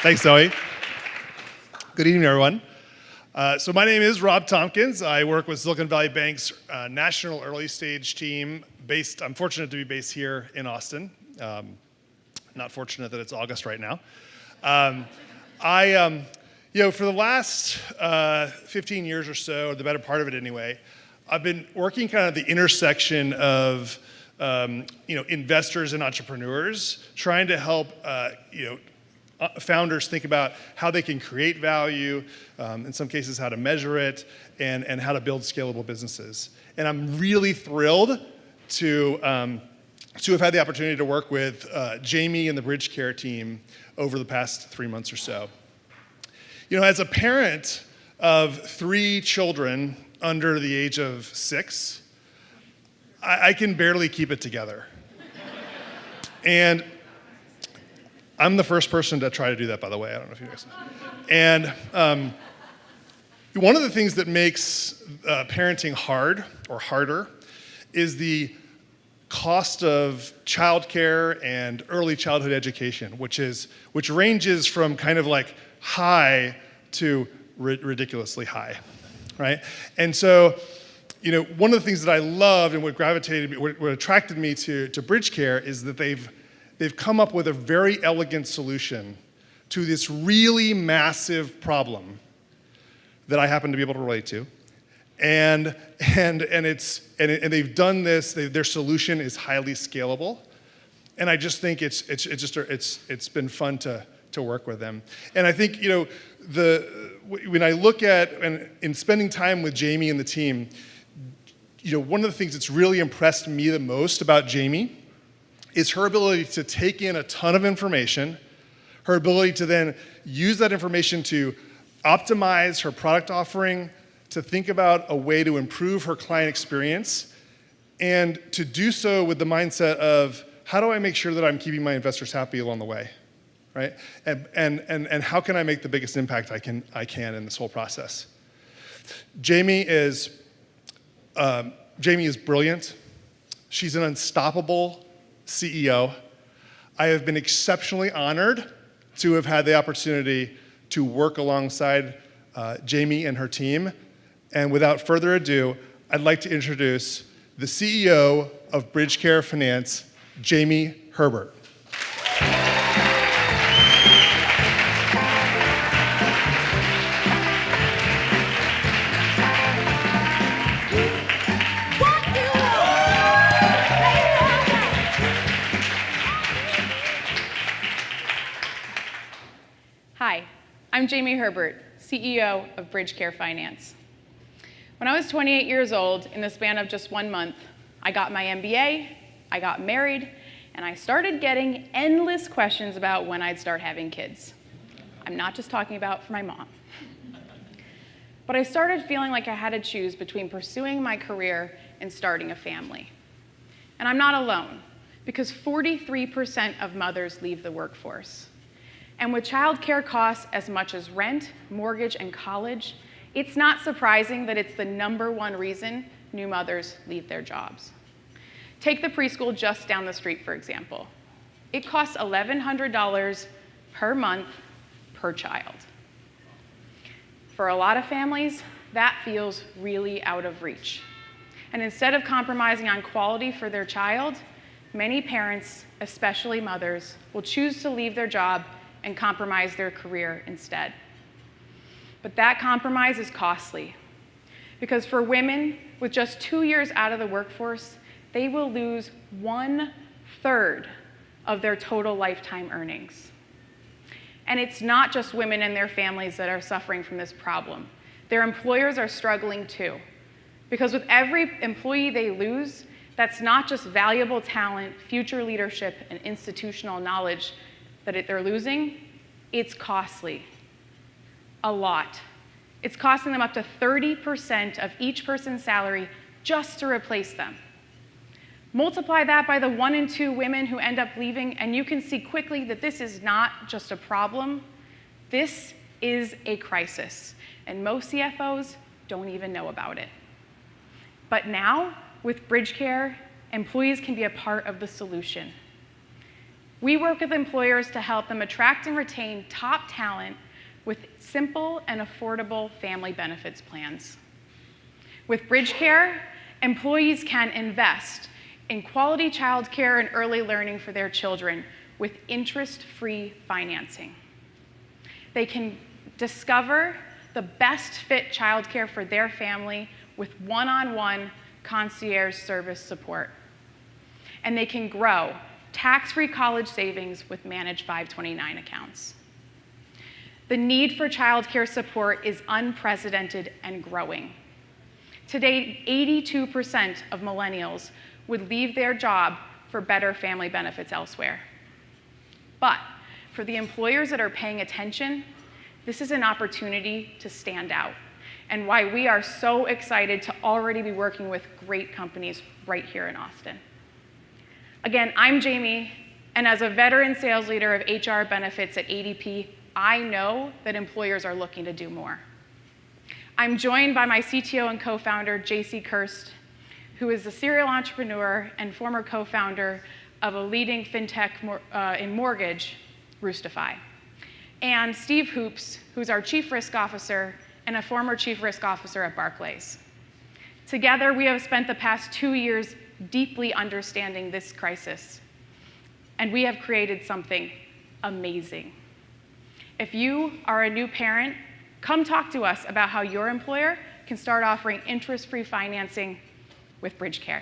Thanks, Zoe. Good evening, everyone. So my name is Rob Tompkins. I work with Silicon Valley Bank's national early stage team. I'm fortunate to be based here in Austin. Not fortunate that it's August right now. For the last 15 years or so, the better part of it anyway, I've been working kind of the intersection of investors and entrepreneurs, trying to help founders think about how they can create value, in some cases how to measure it, and how to build scalable businesses. And I'm really thrilled to have had the opportunity to work with Jamie and the BridgeCare team over the past 3 months or so. As a parent of 3 children under the age of 6, I can barely keep it together. And I'm the first person to try to do that, by the way. I don't know if you guys know. And one of the things that makes parenting hard or harder is the cost of childcare and early childhood education, which ranges from kind of like high to ridiculously high, right? And so, one of the things that I loved and what attracted me to BridgeCare is that they've come up with a very elegant solution to this really massive problem that I happen to be able to relate to. And they've done this. Their solution is highly scalable, and I just think it's been fun to work with them. And I think when I look at and in spending time with Jamie and the team, one of the things that's really impressed me the most about Jamie is her ability to take in a ton of information, her ability to then use that information to optimize her product offering, to think about a way to improve her client experience, and to do so with the mindset of, how do I make sure that I'm keeping my investors happy along the way, right? And how can I make the biggest impact I can in this whole process? Jamie is brilliant. She's an unstoppable CEO. I have been exceptionally honored to have had the opportunity to work alongside Jamie and her team. And without further ado, I'd like to introduce the CEO of BridgeCare Finance, Jamie Herbert. Hi, I'm Jamie Herbert, CEO of BridgeCare Finance. When I was 28 years old, in the span of just 1 month, I got my MBA, I got married, and I started getting endless questions about when I'd start having kids. I'm not just talking about for my mom. But I started feeling like I had to choose between pursuing my career and starting a family. And I'm not alone, because 43% of mothers leave the workforce. And with childcare costs as much as rent, mortgage, and college, it's not surprising that it's the #1 reason new mothers leave their jobs. Take the preschool just down the street, for example. It costs $1,100 per month per child. For a lot of families, that feels really out of reach. And instead of compromising on quality for their child, many parents, especially mothers, will choose to leave their job and compromise their career instead. But that compromise is costly, because for women with just 2 years out of the workforce, they will lose 1/3 of their total lifetime earnings. And it's not just women and their families that are suffering from this problem. Their employers are struggling too, because with every employee they lose, that's not just valuable talent, future leadership, and institutional knowledge that they're losing, it's costly. A lot. It's costing them up to 30% of each person's salary just to replace them. Multiply that by the 1 in 2 women who end up leaving, and you can see quickly that this is not just a problem, this is a crisis. And most CFOs don't even know about it. But now, with BridgeCare, employees can be a part of the solution. We work with employers to help them attract and retain top talent with simple and affordable family benefits plans. With BridgeCare, employees can invest in quality childcare and early learning for their children with interest-free financing. They can discover the best fit childcare for their family with one-on-one concierge service support. And they can grow tax-free college savings with managed 529 accounts. The need for childcare support is unprecedented and growing. Today, 82% of millennials would leave their job for better family benefits elsewhere. But for the employers that are paying attention, this is an opportunity to stand out, and why we are so excited to already be working with great companies right here in Austin. Again, I'm Jamie, and as a veteran sales leader of HR benefits at ADP, I know that employers are looking to do more. I'm joined by my CTO and co-founder, JC Kirst, who is a serial entrepreneur and former co-founder of a leading fintech in mortgage, Roostify. And Steve Hoops, who's our chief risk officer and a former chief risk officer at Barclays. Together, we have spent the past 2 years deeply understanding this crisis, and we have created something amazing. If you are a new parent, come talk to us about how your employer can start offering interest-free financing with BridgeCare.